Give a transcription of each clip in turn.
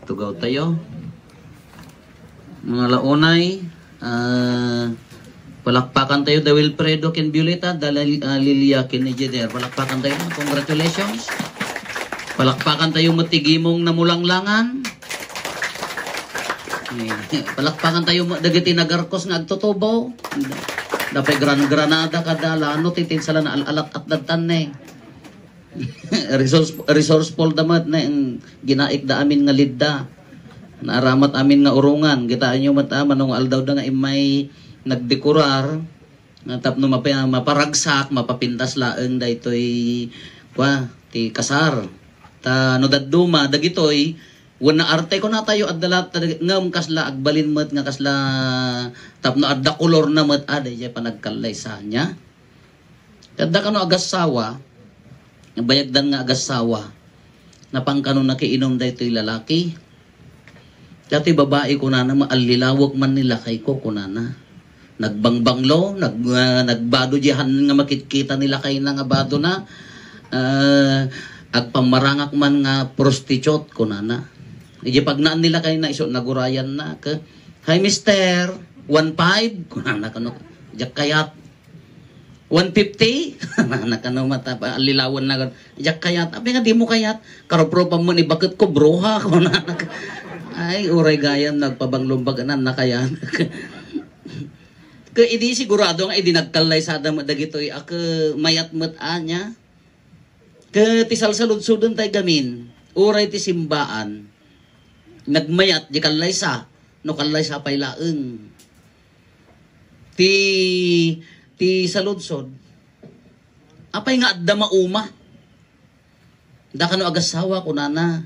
Tugaw tayo. Mga launay, palakpakan tayo da Wilfredo ken Violeta, da Lilia ken Jeder. Palakpakan tayo. Congratulations. Palakpakan tayo matigimong namulanglangan. Palakpakan tayo dagiti nagarkos nga agtutubaw. Dapay Granada kada lano titin sala na alat at datan resourceful damat na ang ginaik da amin nga lidda. Naaramat amin nga urungan. Gitaan nyo mata manong aldaw da nga imay nagdekorar nga tapno maparagsak, mapapintas laeng da ito'y ti kasar. Ta no dadduma dagitoy wala arte ko na tayo adala ngam kasla agbalin met nga kasla tapno adda kolor na met ada jay panagkalay sa nya. Kadda kano agasawa bayagdan nga agasawa na pangkano nakiinom daytoy lalaki. Dati babae ko na maalilawak man nila kay ko kunana. Nagbangbanglo, nagbado dihan nga makitkita nila kay nga bado na agpamarangak man nga prostitute kunana. Iji pag naan nila kay na iso nagurayan na ka. Hi mister, 1.5 kunana kano jak kayat 150 nakano mata pa lilawan na jak kayat abi nga di mo kayat karopro pa mo ni bakit ko broha kunana. Ay uray gayan nagpabanglumbagan na kaya. Ka idi sigurado nga idi nagkalay sa adam dagitoy ak mayat met anya. Ke tisal salud-sudon tay gamin. Uray ti simbaan. Nagmayat di kalay sa no kalay sa pay laeng. Ti saludsod. Apay nga adda mauma. Da kano agasawa kunana.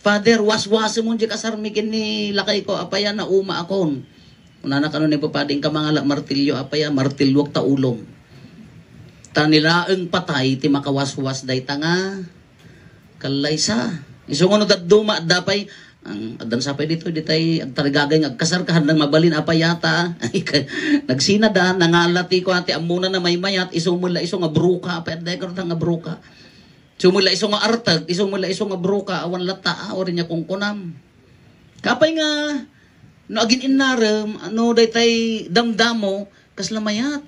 Father, waswase mo di kasarmikin ni lakay ko, apaya na uma akon. Unana kano ni papading ka mga martilyo, apaya martilyok ta ulong. Tanilaeng patay, ti makawaswas day tanga. Kalaysa. Isungon at duma, dapay, ang adan sapay dito, ditay, agtarigagay, agkasar ka, handang mabalin, apayata. Nagsinada, nangalati ko, ati amuna na may mayat, isumula iso nga bruka, apay, day ka nga bruka. Sumula iso nga artag, isumula iso nga bruka, awan lata, o rin niya kung kunam. Kapay nga, no agin inarem, ano daytay damdamo, kaslamayat.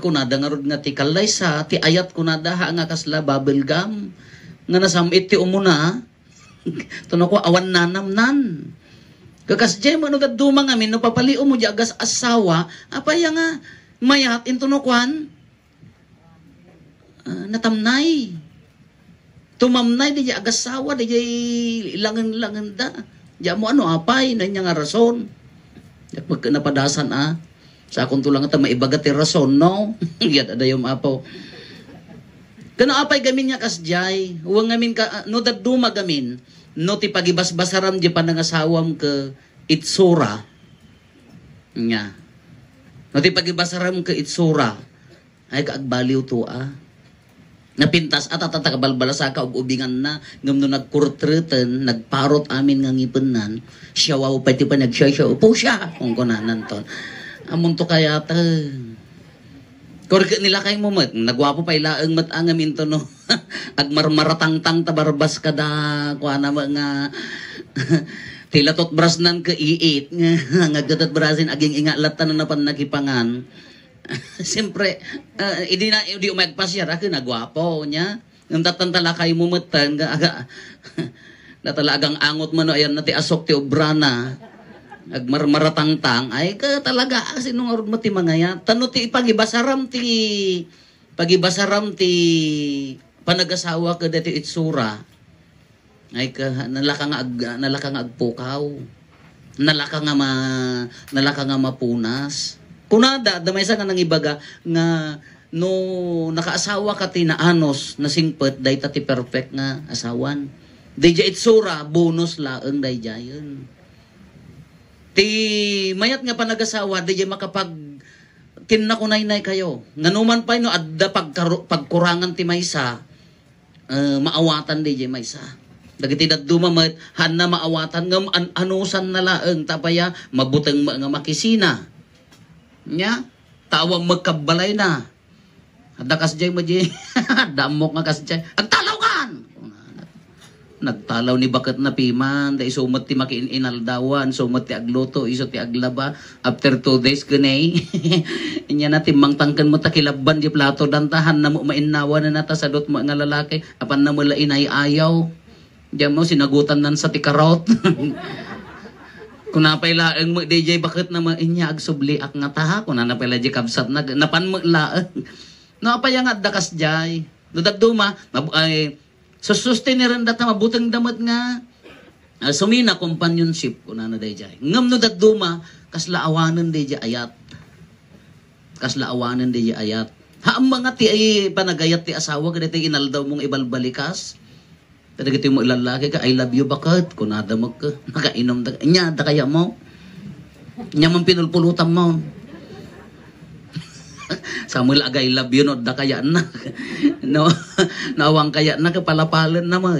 Kunada nga rod nga ti kalaysa, ti ayat kunada ha nga kasla bubble gum, nga nasamit ti umuna, tuno ko awan nanamnan. Kakasjay mo no dadumang amin, no papaliw mo di agas asawa, apaya nga, mayat intunokwan, natamnay. Tumamnay di agasawa di langan-langan da. Di mo ano apay na nga rason. Pagka napadasan sa akong tulang ata maibagat ti rason no. Yat adayom apo. Kano apay gamin nya kasjay. Huwag ngamin ka no daduma gamin. No ti pagibasbasaram di panangasawam ke itsura. Nya. No ti pagibasaram ke itsura. Ay kaagbaliw to napintas at atakabalbalasa ka ubingan na ngam no nagkurtreten nagparot amin nga ngipenan siya wow pati pa nagsya upo siya kung kunanan ton amon to kaya ta korke nila kay mo mat nagwapo pa ilaeng mat angamin to no agmarmaratangtang tabarbas kada kuana nga tilatot brasnan ka iit nga ngagatat brasin aging ingalatan na pan nakipangan. Siyempre, hindi umagpasyar ako nagwapo niya. Yung tatantala kayo mumutan, natalagang angot mo no, ayan nati asok ti obrana, agmarmaratangtang, ay ka talaga, kasi nung arod mo ti mga yan. Tano ti pagibasaram ti panagasawa ka dati itsura, ay ka nalaka nga agpukaw, nalaka nga mapunas. Kunada, damay sa nga nang ibaga nga no nakaasawa ka ti na anos na singpet day ti perfect nga asawan. Dayja itsura bonus laeng dayja yun. Ti mayat nga panagasawa dayja makapag kinnakunay-nay kayo. Nganuman pa no adda pagkurangan ti maysa maawatan dayja maysa. Dagiti daduma met hanna maawatan ngam anusan na laeng tapaya mabuteng nga makisina. Nya tawang magkabalay na. Ada kasjay mo di. Damok nga kasjay. Ang talaw nagtalaw ni bakat na piman, da isumat ti makiinaldawan, sumat ti agluto, iso ti aglaba, after 2 days ganay, inya na timang tangkan mo takilaban di plato, dantahan na mo mainawa na nata sa dot mo nga lalaki, apan na mula inay ayaw, diyan mo sinagutan nan sa ti karot. Kung napailaang mo, DJ, bakit naman inya agsubli ak nga taha? Kung napailaang di kabsat na, napan mo laang. No, apaya nga dakas jay. Dudagduma, ay, sustain ni rin data mabutang damat nga. Sumina, companionship, kung na DJ. Ngam no dagduma, kaslaawanan DJ ayat. Kaslaawanan DJ ayat. Haam mga ti ay panagayat ti asawa, ganito inaldaw mong ibalbalikas. Kada gito mo ilalaki ka, I love you bakit? Kung nadamag ka, nakainom da, nya, da kaya mo. Nya man pinulpulutan mo. Samuel aga I love you, no, da kaya na. No, nawang kaya na, kapalapalan na mo.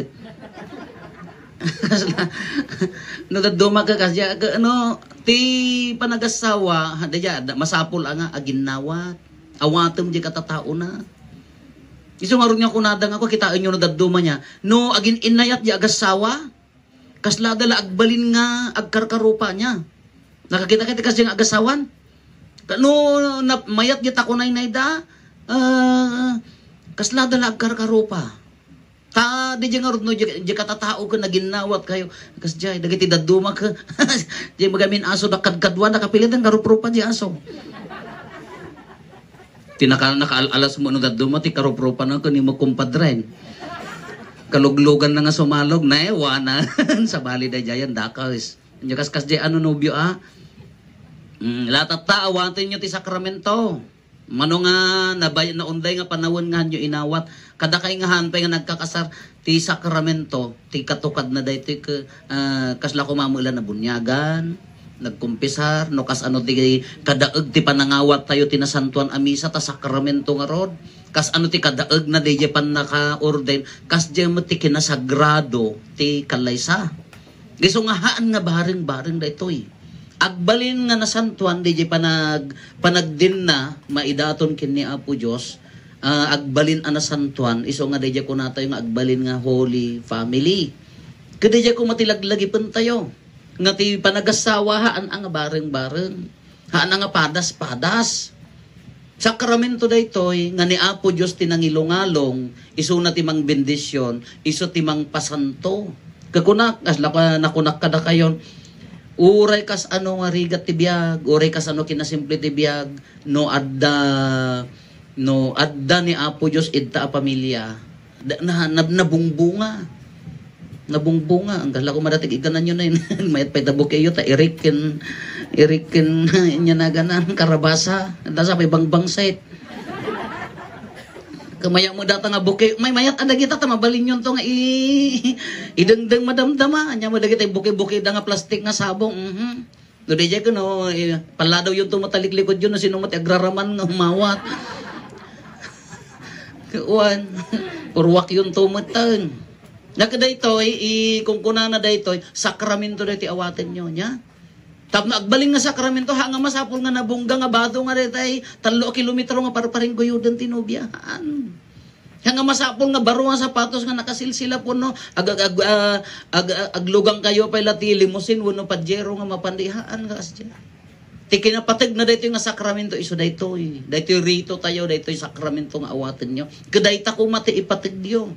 No, daduma ka kasi, ano, ti panagasawa, masapul nga, aginawat. Awatem di katatao na. Iso nga rin niya kunadang ako, kitaan nyo na daduma niya. No, agin inayat di agasawa. Kaslada la agbalin nga agkarkarupa niya. Nakakita kita kasi nga agasawan. No, mayat di takunay na ida. Kaslada la agkarkarupa. Ta, di nga rin no, di katatao ka naginawat kayo. Kasjay, dagiti daduma ka. Di magamin aso, nakadkadwa, nakapilit ang karupropa di aso. Nakaalas mo nung daduma, ti karupropa na ko ni mo kumpadren. Kaluglugan na nga sumalog, na wana. Sa bali da jayan, dakas. Yung kaskas di ano nubyo latat ta, awatin nyo ti sakramento. Mano nga, na unday nga panawon nga nyo inawat. Kada kay nga hanpay nga nagkakasar, ti sakramento, ti katukad na dahi, ti kasla kumamula na bunyagan. Nagkumpisar, no kas ano ti kadaeg ti panangawat tayo tinasantuan a misa ta sakramento nga rod. Kas ano ti kadaeg na DJ pan naka-ordain, kas di mo ti kinasagrado ti kalaysa. Giso nga haan nga baring-baring da itoy. Agbalin nga nasantuan DJ panagdin na maidaton kini Apo Dios. Agbalin ang nasantuan, iso nga DJ ko natayo nga agbalin nga Holy Family. Kada DJ ko matilaglagi pan tayo. Nga ti panagasawa haan ang bareng-bareng. Haan ang padas-padas. Sakramento da ito'y nga ni Apo Diyos tinangilungalong, iso na timang bendisyon, iso timang pasanto. Kakunak, nakunak kada kayon, uray kas ano nga rigat ti biyag, uray kas ano kinasimple ti biyag, no adda ni Apo Diyos idta a pamilya, nabungbunga. Nabungbunga, ang gala ko madatig iganan nyo na yun. Mayat pa'y tabo kayo, ta irikin inya na ganan, karabasa, nasa pa'y bangbang site. Kamaya mo data nga bukay, may mayat ada kita, tamabalin yun to nga idengdeng madamdama, anya mo dagita bukay-bukay da nga plastik nga sabong, No, DJ ko no, paladaw yun to mataliklikod yun, no, sinumati agraraman nga humawat. Kuwan, purwak yun to matang. Naka daytoy kung kuna na daytoy sakramento daytoy awaten nyo nya. Tap na agbaling nga sakramento hanga masapol nga nabungga nga bado nga daytoy 3 kilometro nga parparing guyudan tinubyahan. Hanga masapol nga baro nga sapatos nga nakasilsila po no aglugang kayo pay lati limousine wenno pajero nga mapandihaan nga asya. Ti kinapateg na daytoy nga sakramento iso daytoy. Daytoy rito tayo daytoy sakramento nga awaten nyo. Kadayta ko mati ipateg diyo.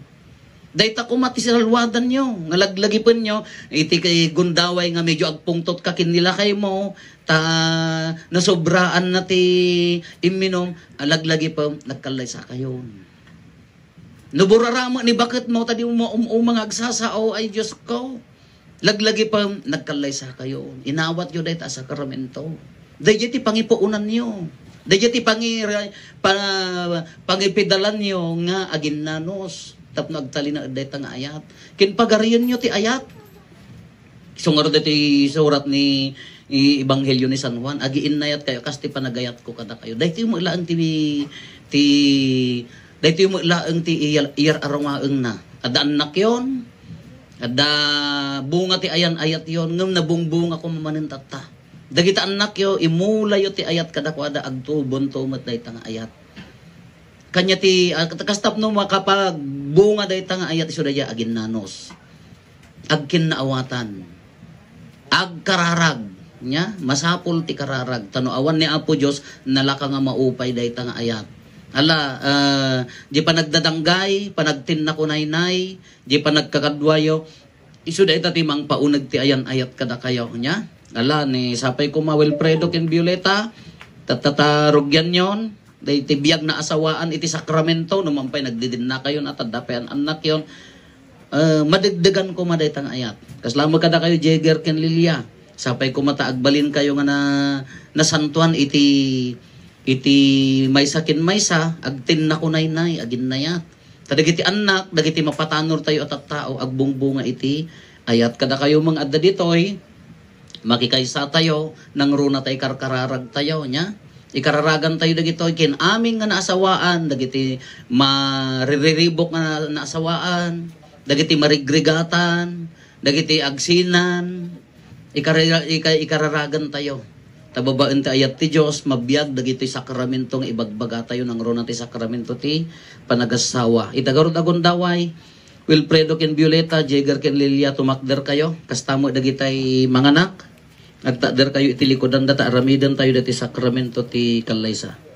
Dayta ko mati silwadan nyo, nga laglagipin nyo, iti kay gundaway nga medyo agpungtot ka kinila kay mo, ta nasobraan na ti iminom, laglagi pa, nagkalay sa kayo. Nuburarama ni bakit mo, tadi mo mga agsasao, ay Diyos ko, laglagi pa, nagkalay sa kayo. Inawat nyo dayta sa sakramento. Dayta ti pangipuunan nyo. Dayta ti pangipidalan nyo nga aginnanos. Tap nagtali na dayta nga ayat. Kinpagariyon nyo ti ayat. Sungaro diti surat ni Ebanghelyo ni San Juan. Agiin nayat kayo, kasti panagayat ko kada kayo. Dayto yung ilaan dayto yung ilaan ti iyar arangaeng na. Ada anak yon. Ada bunga ti ayan ayat yon. Ngam nabungbunga ko mamanin tata. Dagita anak yo, imula yo ti ayat kada ko ada agtubon to mat dayta nga ayat. Kanya ti kastap no makapag bunga dayta nga ayat iso daya agin nanos. agkin naawatan. Agkararag nya masapol ti kararag tanuawan ni Apo Dios nalaka nga maupay dayta nga ayat. Hala, di pa nagdadanggay, panagtin na kunaynay, di pa nagkakadwayo, isu da ita timang paunag ti ayan ayat kada kayo nya. Hala, ni sapay ko ma Wilfredo ken Violeta, tatatarugyan yon, day ti biyag na asawaan iti sakramento, numampay nagdidin na kayo at dapayan anak yon. Madagdagan ko madaytang ayat. Kaslamag kada kayo Jagger ken Lilia. Sapay ko mataagbalin kayo nga na santuan iti maysa ken maysa agtin na kunaynay agin nayat. Tadagiti anak dagiti mapatanor tayo at tao agbungbunga iti ayat kada kayo mga adda ditoy makikaysa tayo nang runa tay karkararag tayo nya. Ikararagan tayo dagitoy ken aming nga naasawaan dagiti mariribok nga naasawaan. Dagiti marigrigatan, dagiti agsinan, ikararagan tayo. Tababaan ti ayat ti Diyos, mabiyag, dagiti sakramento nga ibagbaga tayo ng rona ti sakramento ti panagasawa. Itagarod agon daway, Wilfredo ken Violeta, Jagger ken Lilia, tumakder kayo, kastamo dagitay manganak, agtakder kayo iti likodan data, aramidan tayo dati sakramento ti kalaysa.